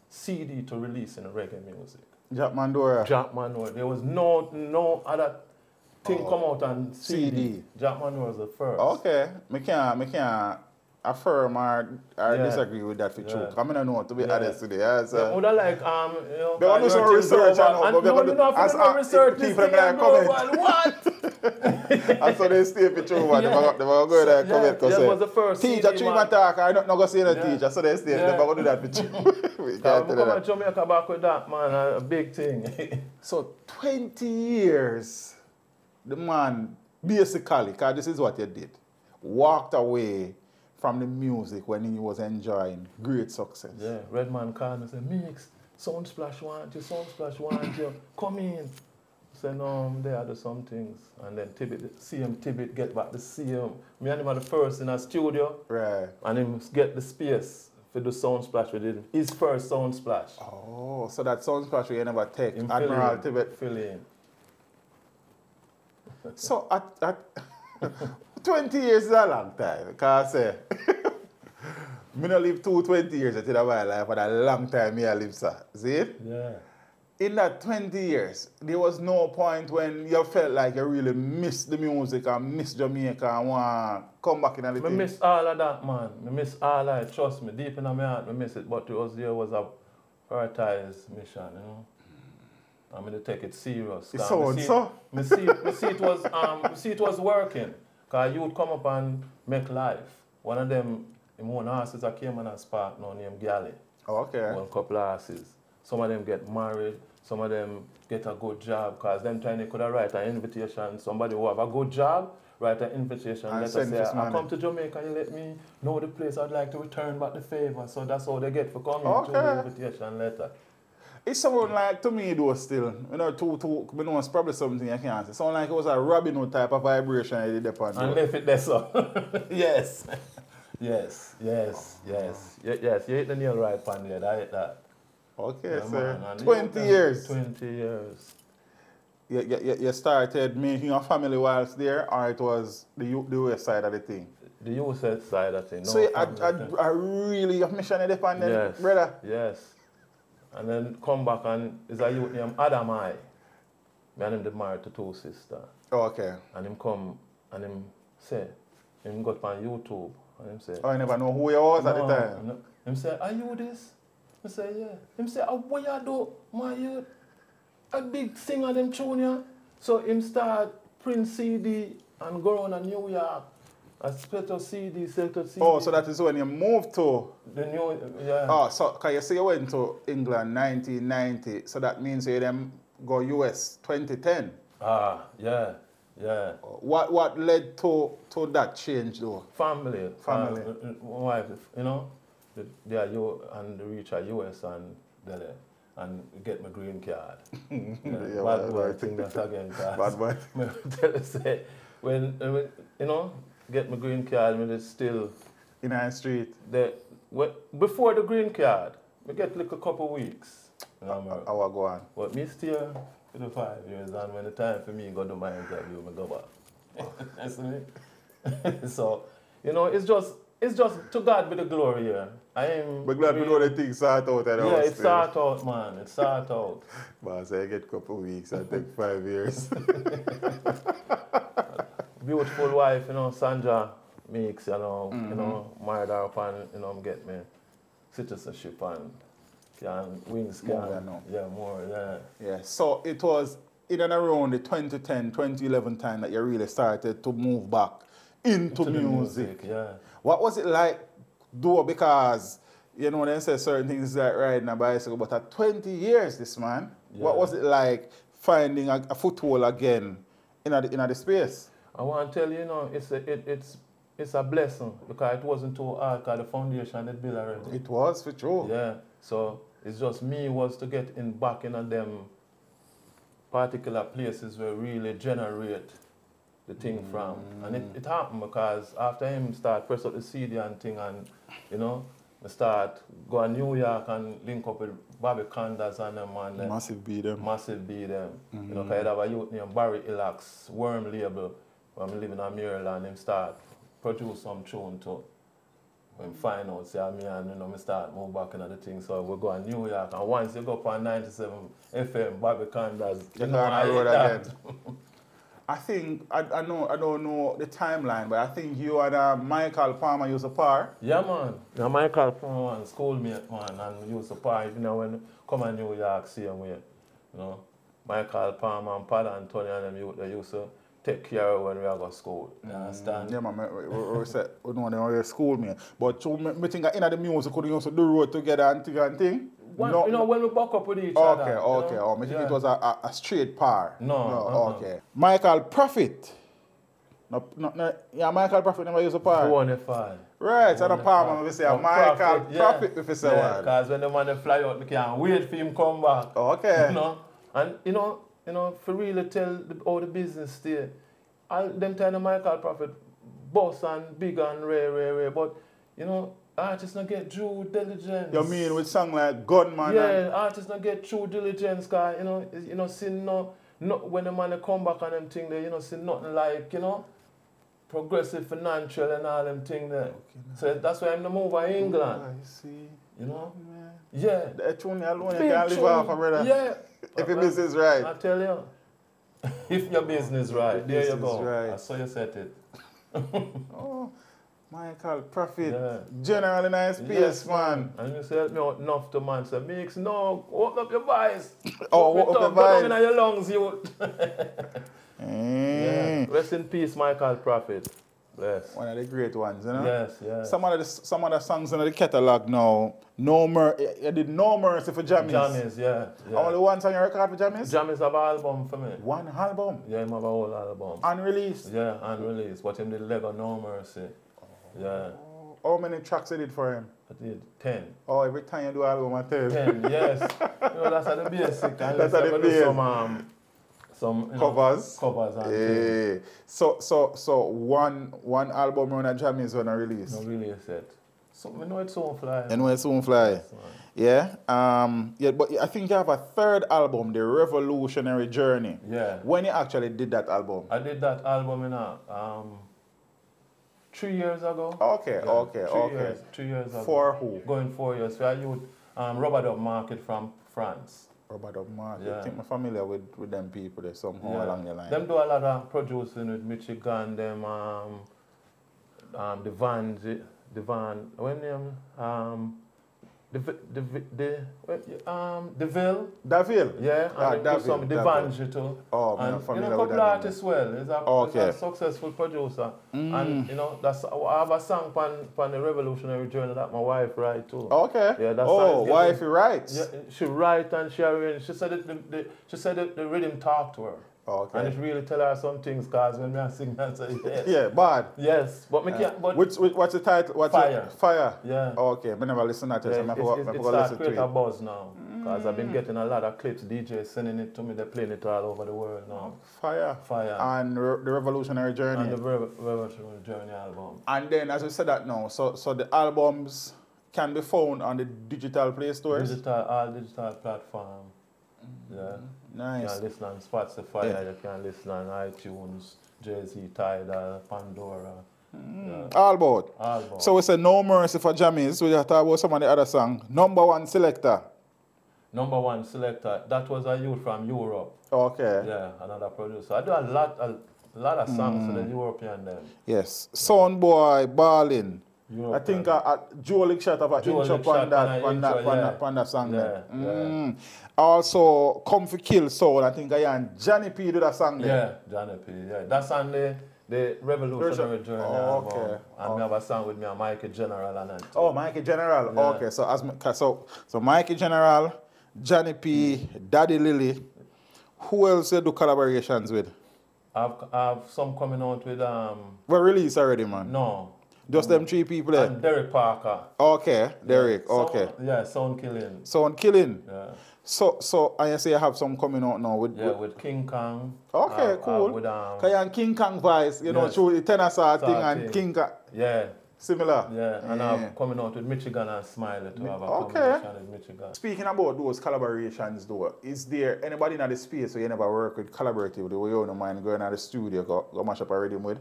CD to release in reggae music. Jack Mandora? Jack Mandora. There was no other thing come out on CD. Jack Mandora was the first. Okay. I can't affirm or disagree with that for true. I'm going to know, to be honest today. So. Would I like, you know, they want to do some research. No research. People are comment. What? And so they stay for true, man. They will go there and comment. That was the first teacher, treatment talk, I'm not going to see no teacher, so they stay. They're going to do that for true. We can't tell to Jamaica back with that, man, a big thing. So 20 years, the man, basically, because this is what he did, walked away from the music when he was enjoying great success. Yeah, Redman called me and said, Meeks, Soundsplash want you, come in. I said, no, they had some things. And then CM Tibbet get back to CM. Me and him are the first in a studio. Right. And him get the space for the Soundsplash with him. His first Soundsplash. Oh, so that Soundsplash we never take. Him Admiral Tibbet. Fill in. So at 20 years is a long time, because I don't live 20 years in my life, but a long time I live, sir. See it? Yeah. In that 20 years, there was no point when you felt like you really missed the music and missed Jamaica and want to come back in a little. I miss all of that, man. I miss all of it. Trust me, deep in my heart, I miss it. But there was a prioritized mission, you know. I'm going to take it serious. It sounds so. I see it was working. Because you would come up and make life. One of them, in one horses, I came on a spark now named Galley. Oh, okay. One couple of horses. Some of them get married, some of them get a good job, because them time they could have write an invitation, somebody who have a good job, write an invitation letter, say, I come to Jamaica, you let me know the place, I'd like to return back the favor. So that's all they get for coming to the invitation letter. It sounded like, to me though still, you know, you know, it's probably something I can't say. It sounded like it was a Robin Hood type of vibration I did upon. And left it there, so. Yes. Yes. Yes, you hit the nail right on there, I hit that. Okay, yeah, sir. 20 years. 20 years. You started making a family whilst there, or it was the US side of the thing? The US side of the thing. No, so I really a mission independent, yes, brother? Yes. And then come back and is a youth named Adamai. Me and him did married to 2 sisters. Oh, okay. And him come and him say, him got on YouTube and him say, oh, I never know who you was at the time. No. Him say, are you this? I say, yeah. Him say, oh, what you do, my youth? A big singer them tune ya. So him start print CD and go around to New York. A special CD, CD. Oh, so that is when you moved to? The new, yeah. Oh, so can you say you went to England 1990, so that means you then go US 2010? Ah, yeah. What led to that change though? Family. Wife, you know, they are you and reach a US and get my green card. Bad boy thing that again. Bad boy. Say, when you know, get my green card, when it's still in our street. Before the green card, we get like a couple weeks. I will go on. But me still for the 5 years, and when the time for me go to my interview, I go back. That's me. So, you know, it's just to God be the glory here. We're glad we know the things start out. Yeah, it start out, man. It start out. But I get a couple weeks, I take 5 years. Beautiful wife, you know, Sandra Meeks, you know, married her up and, you know, get me citizenship and wings can. Yeah, more, yeah. Yeah, so it was in and around the 2010, 2011 time that you really started to move back into music. Yeah. What was it like, though, because, you know, they say certain things like riding a bicycle, but at 20 years, this man, what was it like finding a foothold again in the space? I want to tell you, you know, it's a blessing because it wasn't too hard because the foundation had built already. It was, for sure. Yeah, so it's just me was to get back in them particular places where really generate the thing from. And it happened because after him start press up the CD and thing and, you know, I start go to New York and link up with Bobby Condas and them and Massive B them. You know, because I have a youth named Barry Ilax, Worm label, when I'm living in Maryland, him start produce some tune too. When find out, say me and you know, me start move back into the thing. So we go to New York and once you go up on 97 FM, Bobby Condas, you know, I road again. I think, I don't know the timeline, but I think you and Michael Palmer used to par. Yeah, man. Yeah, Michael Palmer was schoolmate, man, and we used to par, you know, when we come to New York, same way. You know, Michael Palmer and Pat Anthony and them, they used to take care of when we go to school. You understand? Yeah, man, we said, we know they were schoolmate. But so, I think in the music, we used to do road together and thing. You know, when we back up with each other. Okay. Oh, I think it was a straight par. No. Okay. Michael Prophet. Yeah, Michael Prophet never used a par. 205. Right, so the Palmer, we say Michael Prophet, if you say yeah, because when the man fly out, we can't wait for him come back. Okay. You know, and you know, for really tell all the business there, them time the Michael Prophet, boss and big and rare, but you know, artists don't get due diligence. You mean with song like Gunman? Yeah, artists don't get true diligence, cause you know, see no when the man come back on them thing there, you know, see nothing like, you know, progressive financial and all them thing there. Okay, so that's why I'm the move to England. I see. You know? Yeah. The tune alone you can't live off of, brother. Yeah. If your business is right. I tell you. If your business is right, there you go. Right. I saw you set it. Oh, Michael Prophet, generally nice PS, man. And you say, help me out enough to man. Say, Meeks, no, open up your voice. Open up your voice. Go down in your lungs, you. Yeah. Rest in peace, Michael Prophet. Bless. One of the great ones, you know? Yes, yes. Some of the songs in the catalog now, you did No Mercy for Jammies. Jammies, yeah. Only one song you record for Jammies? Jammies have an album for me. One album? Yeah, him have a whole album. Unreleased? Yeah, unreleased. But him did Lego No Mercy. Yeah. How many tracks you did for him? I did 10. Oh, every time you do album, I tell you. 10, yes. You know, that's at the basic. And That's at the basic. Some Covers? Covers and yeah. So one album on a Jammies when I release? No release it. So I know it's soon fly. I know it's soon fly. Yes, yeah, but I think you have a third album, The Revolutionary Journey. Yeah. When you actually did that album? I did that album in 3 years ago. Okay, yeah, okay. 3 years ago. For who? Going 4 years. So I used Robert Dub Market from France. Robert Dub Market. Yeah. I think I'm familiar with them people there somehow along the line. Them do a lot of producing with Michigan, them the Van, when Deville. Daville? Yeah, and Daville, some Devange too. Oh, and I'm familiar a with couple that. artists well. He's a successful producer. And that's I have a song on the Revolutionary Journey that my wife write too. Okay. Yeah, that's wife writes. Yeah, she write and she arrange. She said the rhythm talk to her. Okay. And it really tell her some things, because when I sing, I say yes. Yeah, bad. Yes, but me can't. But what's the title? Fire. Fire. Yeah. Okay, I never listen to it. Yeah, So it's started create a buzz now, because I've been getting a lot of clips. DJs sending it to me. They're playing it all over the world now. Fire. And the Revolutionary Journey. And the Revolutionary Journey album. And then, as we said that now, so the albums can be found on the digital Play stores. All digital platform. Yeah. Nice. You can listen on Spotify, you can listen on iTunes, Jay-Z, Tidal, Pandora. Yeah. All about. So we say No Mercy for Jammies. We have to talk about some of the other songs. Number One Selector. Number One Selector. That was a youth from Europe. Okay. Yeah, another producer. I do a lot of songs for the European them. Yes. Soundboy, Ballin. European. I think Joe Lick shot of an intro on that song. Yeah. Also, Come For Kill Soul. I think Johnny P did that song there. Yeah, Johnny P. Yeah, that's on the Revolutionary Journey album. Okay. And we have a song with me and Mikey General and that. Oh, Mikey General. Yeah. Okay, so Mikey General, Johnny P, Daddy Lily. Who else you do collaborations with? I've some coming out with We're released already, man. No. Just them 3 people there? And Derek Parker. Okay, Derek, okay. Sound Killing. Sound Killing? Yeah. So I say you have some coming out now with King Kong. Okay, cool. With Cause King Kong voice, through the tenor saw thing and King Kong. Yeah. Similar. Yeah, and I'm coming out with Michigan and Smiley to have a combination with Michigan. Speaking about those collaborations though, is there anybody in the space where you never work with collaboratively where you don't mind going to the studio, go mash up a rhythm with?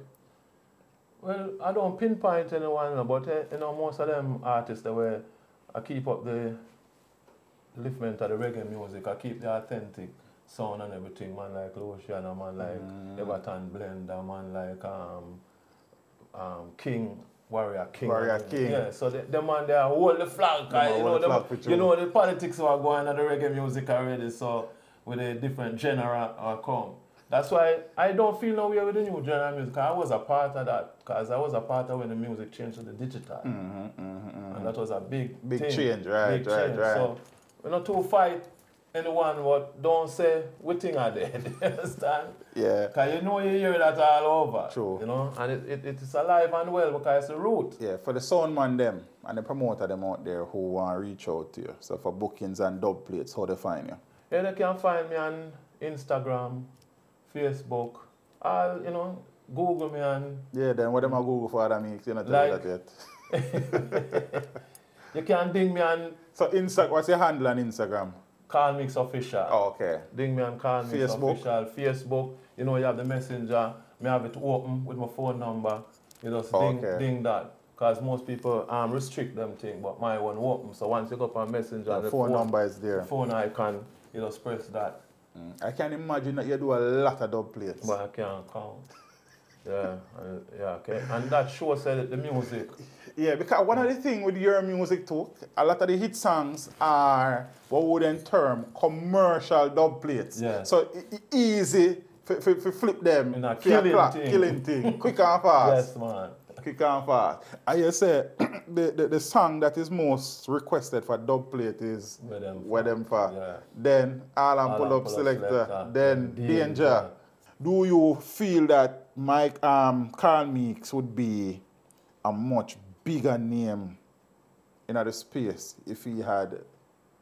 Well, I don't pinpoint anyone, but most of them artists that where I keep up the liftment of the reggae music, I keep the authentic sound and everything, man like Luciano, man like Everton Blend, a man like Warrior King. Yeah, so them man they hold the flag, the politics are going on the reggae music already, so with a different genre come. That's why I don't feel no way with the new genre music. I was a part of that, because I was a part of when the music changed to the digital. And that was a big change, right. So we're not to fight anyone what don't say we think are dead. You understand? Yeah. Because you hear that all over. True. And it is alive and well because it's the root. Yeah, for the sound man them and the promoter them out there who want to reach out to you. So for bookings and dub plates, how they find you? Yeah, they can find me on Instagram, Facebook, Google me and... Yeah, then what them I Google for other Meeks? You're not telling that yet. You can ding me on... So what's your handle on Instagram? Call Meeks Official. Oh, okay. Ding me on Call Meeks Official. Facebook, you have the messenger. Me have it open with my phone number. You just ding that. Because most people restrict them thing, but my one open. So once you go up on messenger, the phone number is there. The phone icon, you just press that. I can imagine that you do a lot of dub plates. But I can't count. Yeah, okay. And that shows the music. Yeah, because one of the things with your music too, a lot of the hit songs are what we would term commercial dub plates. Yeah. So easy flip them. In a killing thing. Quick and fast. Yes, man. Quick and fast. And you say the song that is most requested for dub plate is Where Them For. Yeah. Then All Pull Up Selector. Then Danger. Do you feel that Carl Meeks would be a much bigger name in the space if he had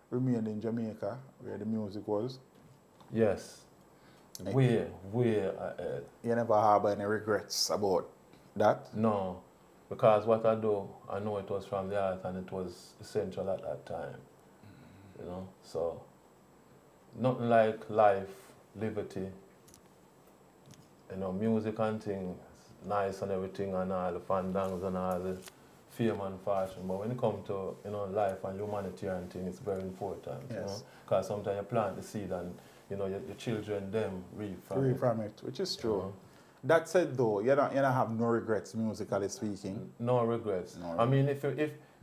remained in Jamaica where the music was? Yes. Way ahead. You never have any regrets about that? No, because what I do, I know it was from the heart and it was essential at that time. You know, so nothing like life, liberty, you know, music and things, nice and everything and all the fandangs and all the fame and fashion. But when it comes to, you know, life and humanity and things, it's very important, yes. You know, because sometimes you plant the seed and, you know, your children, them, reap from it. Which is true. That said, though, you don't have no regrets, musically speaking. No regrets. I mean, if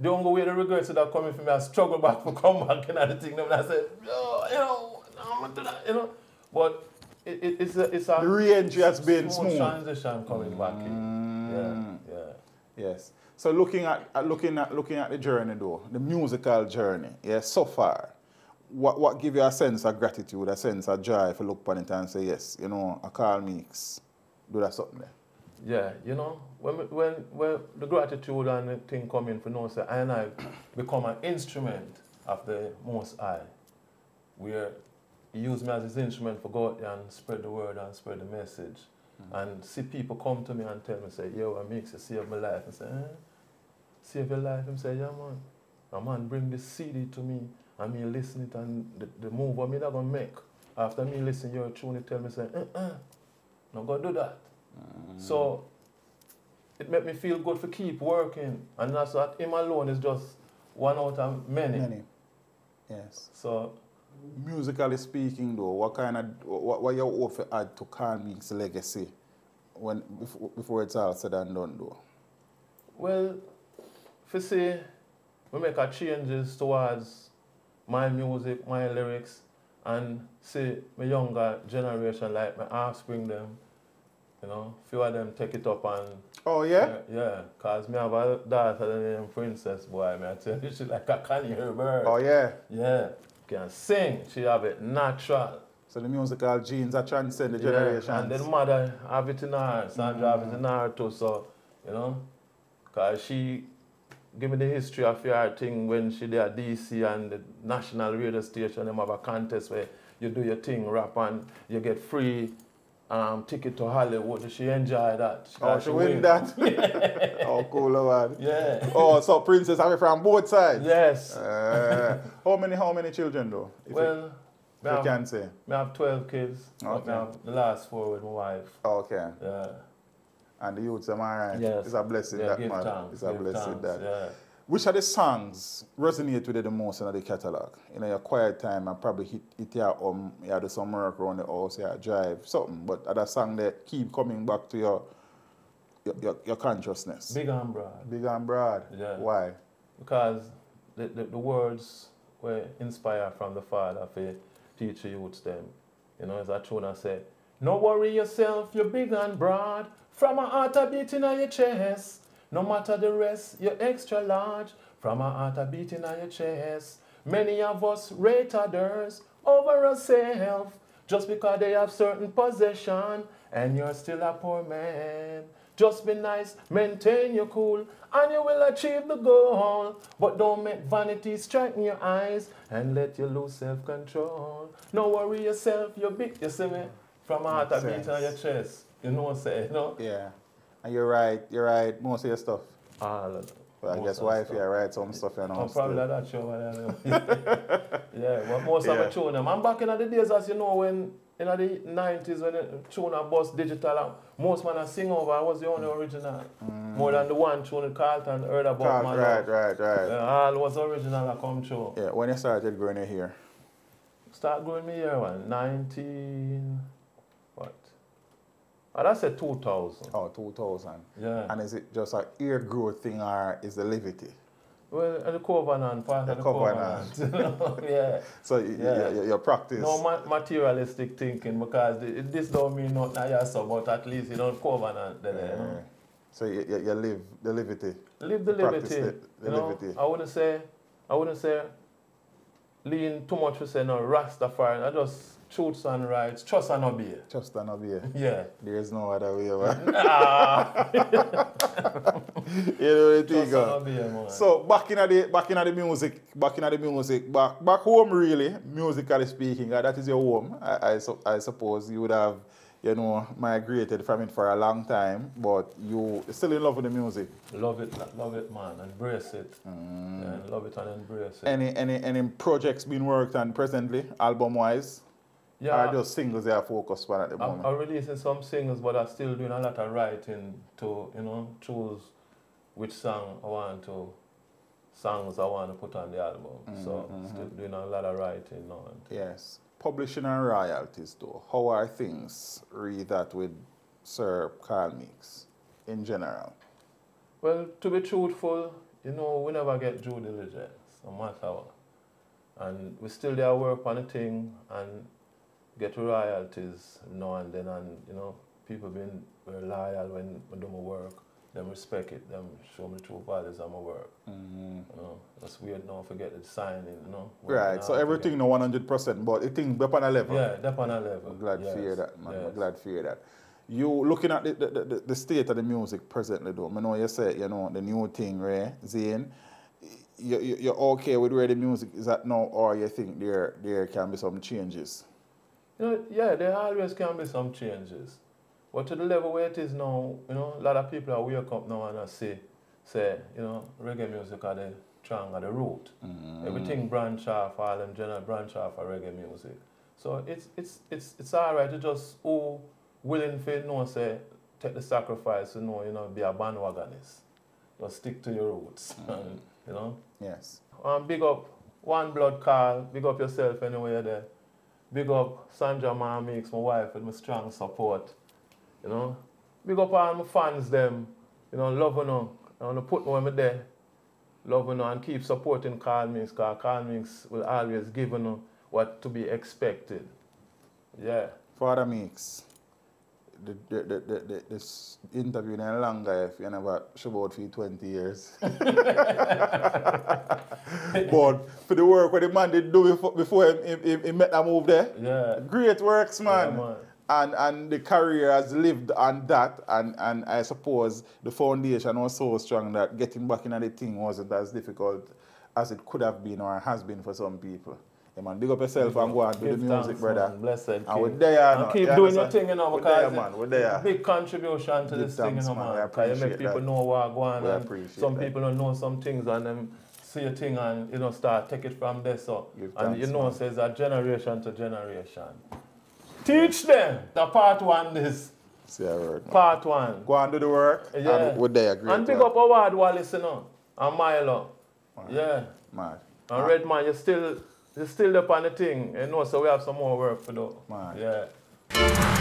don't go away the regrets that are coming from me, I struggle back to come back and everything. Then I said, oh, you know, I'm going to do that, you know. But it's a the re-entry has been smooth. Transition coming back in. Yeah. Yes. So looking at the journey, though, the musical journey, so far, what give you a sense of gratitude, a sense of joy if you look upon it and say, yes, you know, I Carl Meeks, do that something there? Yeah, you know, when the gratitude and the thing come in for no say, I and I become an instrument of the Most High, where he used me as his instrument for go out there and spread the word and spread the message. And see people come to me and tell me, say, yo, I Meeks, you saved my life. I say, save your life? I say, yeah, man. A man bring this CD to me and me listen it and the move what me not gonna make. After me listen your tune, he tell me, say, not gonna do that. So it made me feel good for keep working. And that's that him alone is just one out of many. Yes. So musically speaking, though, what you hope to add to Carl Meeks' legacy before it's all said and done, though? Well, if you see, we make a changes towards my music, my lyrics, and see my younger generation, like my offspring them, you know, few of them take it up and... Oh, yeah? Yeah, because me have a daughter named Princess, boy, I tell you, she like a canny her bird. Oh, yeah? Yeah. Can sing, she have it natural. So the musical genes are transcend the generations. And then mother have it in her, Sandra have it in her too, so, you know, because she give me the history of her thing when she did at DC and the national radio station, them have a contest where you do your thing, rap, and you get free ticket to Hollywood. She enjoyed that. She win that? Oh, cool, man. Yeah. Oh, so Princess have it from both sides? Yes. How many children, though? Well, you can say. I have 12 kids. Okay. I have the last 4 with my wife. Okay. Yeah. And the youths, am I right? Yes. It's a blessing, yeah, that, give man. Thanks, it's a blessing, that. Yeah. Which of the songs resonate with you the most in the catalog? In your quiet time, and probably hit you do some work around the house, you drive, something, but other song that keep coming back to your consciousness? Big and Broad. Big and Broad? Yeah. Why? Because the words were inspired from the Father for teach the youths them. You know, as I tune and say, no worry yourself, you're big and broad, from a heart a beating on your chest. No matter the rest, you're extra large, from a heart a beating on your chest. Many of us rate others over ourselves, just because they have certain possession, and you're still a poor man. Just be nice, maintain your cool, and you will achieve the goal. But don't make vanity strike in your eyes, and let you lose self-control. No worry yourself, you're big, you see me? From a heart a beating on your chest. You know what I'm saying, no? Yeah. And you're right, most of your stuff. All of them. But I guess wife, you write some stuff and all. Probably that show. Yeah, but most of the tune them. I'm back in the days, as you know, when in the 90s when the tune bus digital, most man sing over, I was the only original. More than the one tune Carlton heard about. Right. All was original that come true. Yeah, when you started growing your hair? Start growing my hair, 19... what? I said 2000. Oh, 2000. Yeah. And is it just an ear growth thing or is the levity? Well, the covenant, part of the covenant. Yeah. So you practice. No materialistic thinking, because this don't mean nothing, but at least you don't covenant there, you know. So you live the liberty. Live the liberty. The liberty. I wouldn't say lean too much to say no Rastafari. I just truths and rights, trust and obey. Trust and obey. Yeah. There is no other way, man. You know the thing. Trust and obey, man. So back in the music, back home really, musically speaking, that is your home. I suppose you would have, you know, migrated from it for a long time, but you still in love with the music. Love it, man. Embrace it. Yeah, love it and embrace it. Any projects being worked on presently, album-wise? Yeah. Or just singles they are focused on at the moment? I'm releasing some singles, but I'm still doing a lot of writing to, you know, choose which songs I want to put on the album. So still doing a lot of writing now. Yes. Publishing and royalties though, how are things? Read that with Sir Carl Meeks in general. Well, to be truthful, you know, we never get due diligence, no matter what. And we still there work on a thing and get royalties now and then, and you know, people being very loyal when we do my work. Them respect it, them show me true values of my work. You know, that's weird now, forget the signing, you know. Right, so everything no 100%, but it thing up on a level. Yeah, up on a level. I'm glad to hear that, man. I'm glad to hear that. You looking at the state of the music presently though, I know you said, you know, the new thing, right, Zane, you're okay with where the music is at now, or you think there can be some changes? You know, yeah, there always can be some changes. But to the level where it is now, you know, a lot of people are wake up now and say, you know, reggae music are the trunk of the root. Everything branch off, all them general branch off of reggae music. So it's alright to just willing to know, say, take the sacrifice to know, you know, be a bandwagonist. Just stick to your roots. And, you know? Yes. Big up One Blood Carl, big up yourself anyway you're there. Big up Sandra Ma Meeks, my wife, with my strong support. You know, big up all my fans, them, you know, love them. I want to put me when I'm there. Love them and keep supporting Carl Meeks, because Carl Meeks will always give you what to be expected. Yeah. Father Meeks, this interview is longer if you never show about for 20 years. But for the work what the man did do before he met that move there, yeah. Great works, man. Yeah, man. And the career has lived on that, and I suppose the foundation was so strong that getting back into the thing wasn't as difficult as it could have been or has been for some people. Yeah, man, big up yourself and go and do the music, thanks, brother. Man. Blessed. And we're there, and keep doing your thing, you know, because we're there. Big contribution to this thing, you know, man. Because you make people know what going on, and some people don't know some things, and them see a thing and, you know, start take it from there, so. And you know, says a generation to generation. Teach them the part one this. See a word, man. Part one. Go and do the work. Yeah. And we're there, great. And pick up Howard Wallace, you know. And Milo. Wow. Yeah. Mad. And Redman, you're still up on the thing. You know, so we have some more work to do. Mad. Yeah.